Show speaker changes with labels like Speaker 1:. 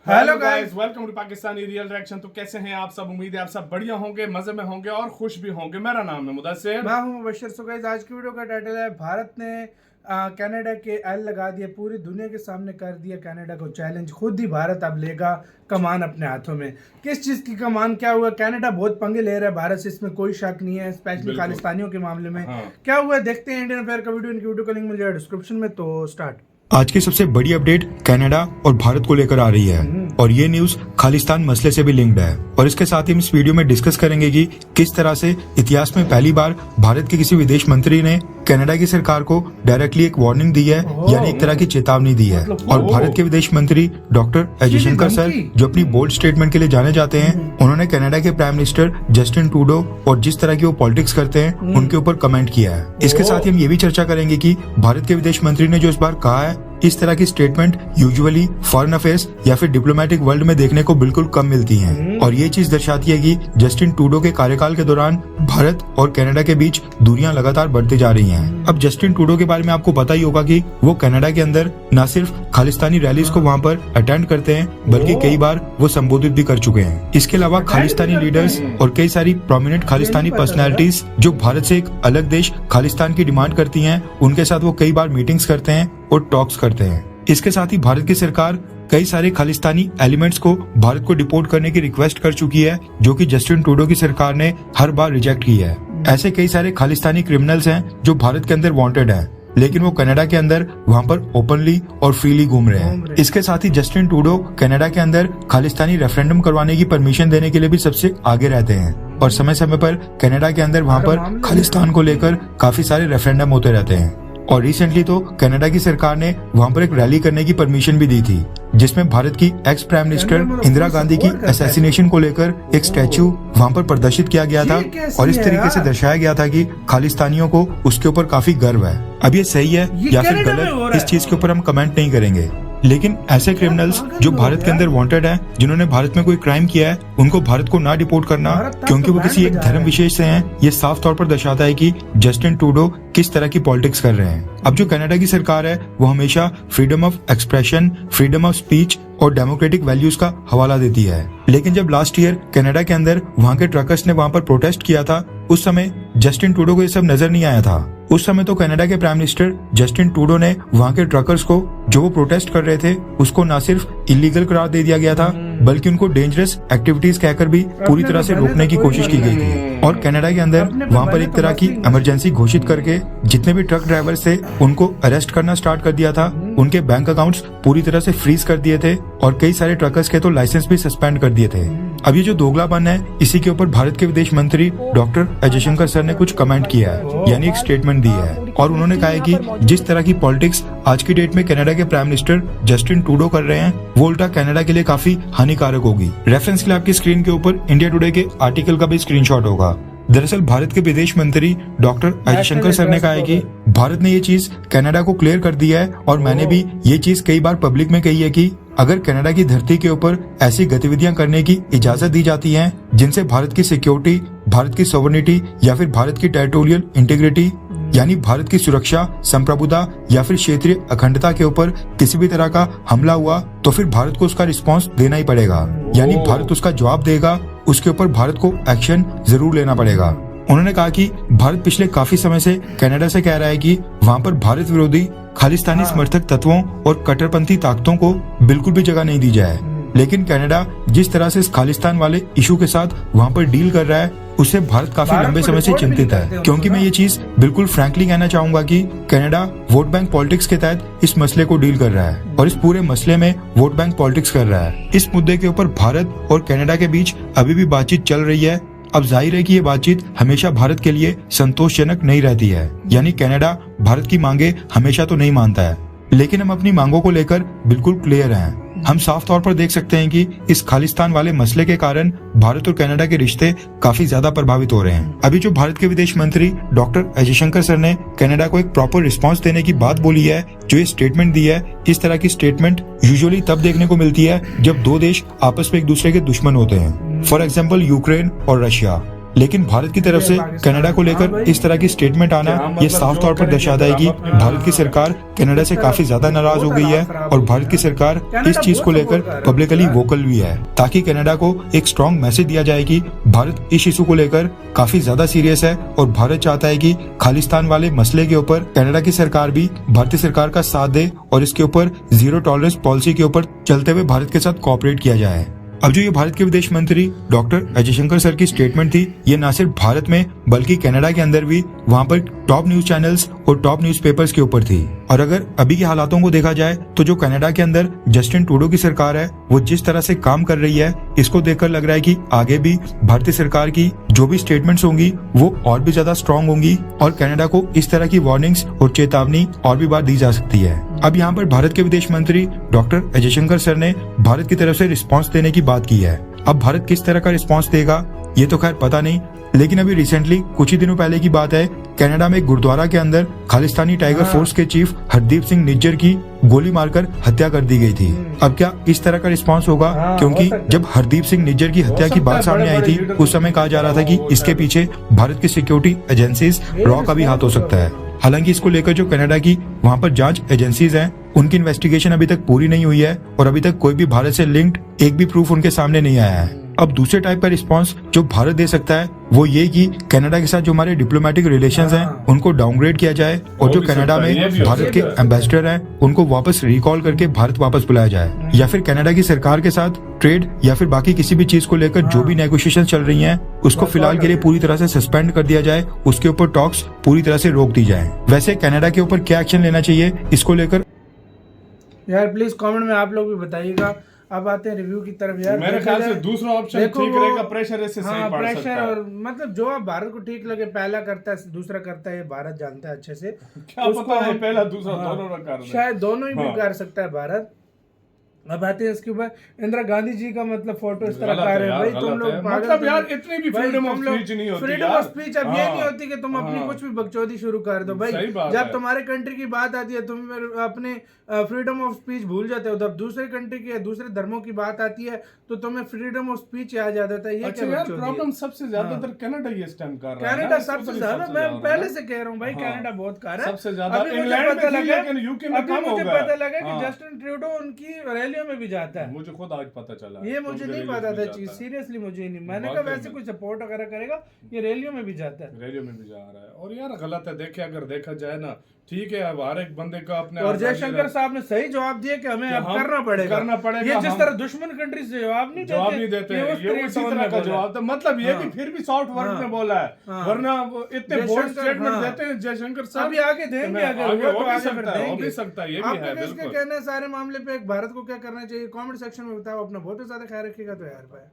Speaker 1: Hello guys, welcome to Pakistani real reaction. तो कैसे हैं आप सब? उम्मीद है आप सब बढ़िया होंगे, मजे में होंगे और खुश भी होंगे। मेरा नाम है मुदस्सिर,
Speaker 2: मैं हूं मुबशर। सो गाइस, आज की वीडियो का टाइटल है भारत ने कनाडा के एल लगा दिया, पूरी दुनिया के सामने कर दिया कनाडा को चैलेंज। खुद ही भारत अब लेगा कमान अपने हाथों में। किस चीज़ की कमान? क्या हुआ? कनाडा बहुत पंगे ले रहा है भारत से, इसमें कोई शक नहीं है, स्पेशली खालिस्तानियों के मामले में। क्या हुआ देखते हैं। इंडियन अफेयर का वीडियो, इनकी वीडियो का लिंक मिल जाएगा डिस्क्रिप्शन में। तो स्टार्ट।
Speaker 3: आज की सबसे बड़ी अपडेट कनाडा और भारत को लेकर आ रही है और ये न्यूज खालिस्तान मसले से भी लिंक्ड है और इसके साथ ही हम इस वीडियो में डिस्कस करेंगे कि किस तरह से इतिहास में पहली बार भारत के किसी विदेश मंत्री ने कनाडा की सरकार को डायरेक्टली एक वार्निंग दी है, यानी एक तरह की चेतावनी दी है। और भारत के विदेश मंत्री डॉक्टर एस जयशंकर सर, जो अपनी बोल्ड स्टेटमेंट के लिए जाने जाते हैं, उन्होंने कनाडा के प्राइम मिनिस्टर जस्टिन ट्रूडो और जिस तरह की वो पॉलिटिक्स करते हैं उनके ऊपर कमेंट किया है। इसके साथ ही हम ये भी चर्चा करेंगे कि भारत के विदेश मंत्री ने जो इस बार कहा है, इस तरह की स्टेटमेंट यूजुअली फॉरेन अफेयर्स या फिर डिप्लोमेटिक वर्ल्ड में देखने को बिल्कुल कम मिलती हैं और ये चीज दर्शाती है कि जस्टिन ट्रूडो के कार्यकाल के दौरान भारत और कनाडा के बीच दूरियां लगातार बढ़ती जा रही हैं। अब जस्टिन ट्रूडो के बारे में आपको पता ही होगा कि वो कनाडा के अंदर न सिर्फ खालिस्तानी रैलीज को वहाँ पर अटेंड करते हैं, बल्कि कई बार वो संबोधित भी कर चुके हैं। इसके अलावा खालिस्तानी लीडर्स और कई सारी प्रोमिनेंट खालिस्तानी पर्सनैलिटीज जो भारत से एक अलग देश खालिस्तान की डिमांड करती हैं, उनके साथ वो कई बार मीटिंग्स करते हैं और टॉक्स करते हैं। इसके साथ ही भारत की सरकार कई सारे खालिस्तानी एलिमेंट्स को भारत को डिपोर्ट करने की रिक्वेस्ट कर चुकी है, जो कि जस्टिन ट्रूडो की सरकार ने हर बार रिजेक्ट की है। ऐसे कई सारे खालिस्तानी क्रिमिनल्स हैं जो भारत के अंदर वांटेड हैं, लेकिन वो कनाडा के अंदर वहाँ पर ओपनली और फ्रीली घूम रहे हैं। इसके साथ ही जस्टिन ट्रूडो कनाडा के अंदर खालिस्तानी रेफरेंडम करवाने की परमिशन देने के लिए भी सबसे आगे रहते हैं और समय समय पर कनाडा के अंदर वहाँ पर खालिस्तान को लेकर काफी सारे रेफरेंडम होते रहते हैं। और रिसेंटली तो कनाडा की सरकार ने वहाँ पर एक रैली करने की परमिशन भी दी थी, जिसमें भारत की ex prime minister Indira Gandhi की असैसिनेशन को लेकर एक स्टैचू वहाँ पर प्रदर्शित किया गया था और इस तरीके से दर्शाया गया था कि खालिस्तानियों को उसके ऊपर काफी गर्व है। अब ये सही है या फिर गलत, इस चीज के ऊपर हम कमेंट नहीं करेंगे, लेकिन ऐसे क्रिमिनल्स जो भारत के अंदर वांटेड हैं, जिन्होंने भारत में कोई क्राइम किया है, उनको भारत को ना डिपोर्ट करना क्योंकि वो किसी एक धर्म विशेष से हैं, ये साफ तौर पर दर्शाता है कि जस्टिन ट्रूडो किस तरह की पॉलिटिक्स कर रहे हैं। अब जो कनाडा की सरकार है, वो हमेशा freedom of expression, freedom of speech और डेमोक्रेटिक वैल्यूज का हवाला देती है, लेकिन जब लास्ट ईयर कनाडा के अंदर वहाँ के ट्रकर्स ने वहाँ पर प्रोटेस्ट किया था, उस समय जस्टिन ट्रूडो को ये सब नजर नहीं आया था। उस समय तो कनाडा के प्राइम मिनिस्टर जस्टिन ट्रूडो ने वहाँ के ट्रकर्स को जो वो प्रोटेस्ट कर रहे थे, उसको न सिर्फ इलीगल करार दे दिया गया था, बल्कि उनको डेंजरस एक्टिविटीज कहकर भी पूरी तरह से रोकने की कोशिश की गई थी। और कनाडा के अंदर वहाँ पर एक तरह की इमरजेंसी घोषित करके जितने भी ट्रक ड्राइवर्स थे उनको अरेस्ट करना स्टार्ट कर दिया था, उनके बैंक अकाउंट्स पूरी तरह से फ्रीज कर दिए थे और कई सारे ट्रकर्स के तो लाइसेंस भी सस्पेंड कर दिए थे। अब ये जो दोगलापन है, इसी के ऊपर भारत के विदेश मंत्री डॉक्टर एस जयशंकर सर ने कुछ कमेंट किया है, यानी एक स्टेटमेंट दी है और उन्होंने कहा है कि जिस तरह की पॉलिटिक्स आज की डेट में कनाडा के प्राइम मिनिस्टर जस्टिन ट्रूडो कर रहे हैं, वो उल्टा कनाडा के लिए काफी हानिकारक होगी। रेफरेंस के लिए आपकी स्क्रीन के ऊपर इंडिया टुडे के आर्टिकल का भी स्क्रीनशॉट होगा। दरअसल भारत के विदेश मंत्री डॉक्टर एस जयशंकर सर ने कहा है कि भारत ने ये चीज कनाडा को क्लियर कर दिया है और मैंने भी ये चीज कई बार पब्लिक में कही है कि अगर कनाडा की धरती के ऊपर ऐसी गतिविधियां करने की इजाजत दी जाती है जिनसे भारत की सिक्योरिटी, भारत की सोवरेनिटी या फिर भारत की टेरिटोरियल इंटीग्रिटी यानी भारत की सुरक्षा, संप्रभुता या फिर क्षेत्रीय अखंडता के ऊपर किसी भी तरह का हमला हुआ, तो फिर भारत को उसका रिस्पांस देना ही पड़ेगा, यानी भारत उसका जवाब देगा, उसके ऊपर भारत को एक्शन जरूर लेना पड़ेगा। उन्होंने कहा कि भारत पिछले काफी समय से कनाडा से कह रहा है कि वहाँ पर भारत विरोधी खालिस्तानी समर्थक तत्वों और कट्टरपंथी ताकतों को बिल्कुल भी जगह नहीं दी जाए, लेकिन कनाडा जिस तरह से इस खालिस्तान वाले इशू के साथ वहाँ पर डील कर रहा है, उससे भारत काफी लंबे समय से चिंतित है। क्योंकि मैं ये चीज बिल्कुल फ्रैंकली कहना चाहूंगा कि कनाडा वोट बैंक पॉलिटिक्स के तहत इस मसले को डील कर रहा है और इस पूरे मसले में वोट बैंक पॉलिटिक्स कर रहा है। इस मुद्दे के ऊपर भारत और कनाडा के बीच अभी भी बातचीत चल रही है। अब जाहिर है कि ये बातचीत हमेशा भारत के लिए संतोषजनक नहीं रहती है, यानी कनाडा भारत की मांगे हमेशा तो नहीं मानता है, लेकिन हम अपनी मांगों को लेकर बिल्कुल क्लियर हैं। हम साफ तौर पर देख सकते हैं कि इस खालिस्तान वाले मसले के कारण भारत और कनाडा के रिश्ते काफी ज्यादा प्रभावित हो रहे हैं। अभी जो भारत के विदेश मंत्री डॉक्टर एस जयशंकर सर ने कनाडा को एक प्रॉपर रिस्पांस देने की बात बोली है, जो ये स्टेटमेंट दी है, इस तरह की स्टेटमेंट यूजुअली तब देखने को मिलती है जब दो देश आपस में एक दूसरे के दुश्मन होते हैं। फॉर एग्जाम्पल यूक्रेन और रशिया। लेकिन भारत की तरफ से कनाडा को लेकर इस तरह की स्टेटमेंट आना ये साफ तौर पर दर्शाता है कि भारत की सरकार कनाडा से काफी ज्यादा नाराज हो गई है और भारत की सरकार इस चीज को लेकर पब्लिकली वोकल भी है, ताकि कनाडा को एक स्ट्रॉन्ग मैसेज दिया जाए कि भारत इस इशू को लेकर काफी ज्यादा सीरियस है और भारत चाहता है कि खालिस्तान वाले मसले के ऊपर कनाडा की सरकार भी भारतीय सरकार का साथ दे और इसके ऊपर जीरो टॉलरेंस पॉलिसी के ऊपर चलते हुए भारत के साथ कोऑपरेट किया जाए। अब जो ये भारत के विदेश मंत्री डॉक्टर अजय शंकर सर की स्टेटमेंट थी, ये न सिर्फ भारत में बल्कि कनाडा के अंदर भी वहाँ पर टॉप न्यूज चैनल्स और टॉप न्यूज़पेपर्स के ऊपर थी। और अगर अभी के हालातों को देखा जाए तो जो कनाडा के अंदर जस्टिन ट्रूडो की सरकार है वो जिस तरह से काम कर रही है, इसको देखकर लग रहा है कि आगे भी भारतीय सरकार की जो भी स्टेटमेंट्स होंगी वो और भी ज्यादा स्ट्रांग होंगी और कनाडा को इस तरह की वार्निंग्स और चेतावनी और भी बार दी जा सकती है। अब यहाँ पर भारत के विदेश मंत्री डॉक्टर अजय शंकर सर ने भारत की तरफ से रिस्पांस देने की बात की है। अब भारत किस तरह का रिस्पांस देगा ये तो खैर पता नहीं, लेकिन अभी रिसेंटली कुछ ही दिनों पहले की बात है, कनाडा में एक गुरुद्वारा के अंदर खालिस्तानी टाइगर फोर्स के चीफ हरदीप सिंह निज्जर की गोली मारकर हत्या कर दी गई थी। अब क्या इस तरह का रिस्पांस होगा? क्योंकि जब हरदीप सिंह निज्जर की हत्या की बात सामने आई थी उस समय कहा जा रहा था कि इसके पीछे भारत की सिक्योरिटी एजेंसीज रॉ का भी हाथ हो सकता है। हालांकि इसको लेकर जो कनाडा की वहाँ पर जांच एजेंसीज हैं उनकी इन्वेस्टिगेशन अभी तक पूरी नहीं हुई है और अभी तक कोई भी भारत से लिंक्ड एक भी प्रूफ उनके सामने नहीं आया है। अब दूसरे टाइप का रिस्पांस जो भारत दे सकता है वो ये कि कनाडा के साथ जो हमारे डिप्लोमेटिक रिलेशंस हैं उनको डाउनग्रेड किया जाए और जो कनाडा में भारत के एम्बेसडर हैं उनको वापस रिकॉल करके भारत वापस बुलाया जाए, या फिर कनाडा की सरकार के साथ ट्रेड या फिर बाकी किसी भी चीज को लेकर जो भी नेगोशिएशन चल रही हैं उसको फिलहाल के लिए पूरी तरह से सस्पेंड कर दिया जाए, उसके ऊपर टॉक्स पूरी तरह से रोक दी जाए। वैसे कनाडा के ऊपर क्या एक्शन लेना चाहिए इसको लेकर
Speaker 2: यार प्लीज कमेंट में आप लोग भी बताइएगा। अब आते हैं रिव्यू की तरफ। यार
Speaker 1: मेरे ख्याल से दूसरा ऑप्शन ठीक रहेगा, प्रेशर इससे सही पड़
Speaker 2: प्रेशर
Speaker 1: सकता है।
Speaker 2: और मतलब जो आप भारत को ठीक लगे, पहला करता है दूसरा करता है, ये भारत जानता है अच्छे से।
Speaker 1: क्या पता है पहला दूसरा दोनों ना कर दे।
Speaker 2: शायद दोनों ही भी कर सकता है भारत। अब आते हैं इसके ऊपर इंदिरा गांधी जी का मतलब फोटो इस तरह का है भाई, तुम लोग
Speaker 1: मतलब यार इतनी भी फ्रीडम ऑफ स्पीच नहीं होती।
Speaker 2: फ्रीडम ऑफ स्पीच अब ये नहीं होती कि तुम अपनी कुछ भी बकचोदी शुरू कर दो भाई। जब तुम्हारे कंट्री की बात आती है तुम अपने फ्रीडम ऑफ स्पीच भूल जाते हो, जब दूसरे कंट्री के दूसरे धर्मों की बात आती है तो तुम्हें फ्रीडम ऑफ स्पीच याद आ जाता है। ये
Speaker 1: अच्छा यार प्रॉब्लम सबसे ज्यादातर कनाडा ये स्टैंड कर रहा है।
Speaker 2: कनाडा सबसे ज्यादा, मैं पहले से कह रहा हूँ भाई कनाडा बहुत कर रहा है
Speaker 1: सबसे ज्यादा।
Speaker 2: इंग्लैंड में
Speaker 1: पता लगा लेकिन यूके में कम हो गया।
Speaker 2: पता लगा कि जस्टिन ट्रूडो उनकी रैलियों में भी जाता है।
Speaker 1: मुझे खुद आज पता चला,
Speaker 2: ये मुझे नहीं पता था चीज, सीरियसली मुझे नहीं। मैंने कहा वैसे कोई सपोर्ट वगैरह करेगा, ये रैलियों में भी जाता है।
Speaker 1: रैलियों में भी जा रहा है और यार गलत है। देखिए अगर देखा जाए ना, ठीक है अब हर एक बंदे का अपने,
Speaker 2: और जयशंकर साहब ने सही जवाब दिया कि हमें अब करना पड़ेगा। ये जिस तरह दुश्मन कंट्री से जवाब नहीं देते
Speaker 1: ये उसी तरह का जवाब था। मतलब ये भी फिर भी सॉफ्ट वर्ड में बोला है, वरना इतने बोल्ड स्टेटमेंट देते हैं जयशंकर साहब।
Speaker 2: अभी आगे देंगे, अगर
Speaker 1: हो भी सकता है, ये भी है।
Speaker 2: इसके कहने सारे मामले पे भारत को क्या करना चाहिए कमेंट सेक्शन में बताओ। अपना बहुत ज्यादा ख्याल रखिएगा तो यार भाई।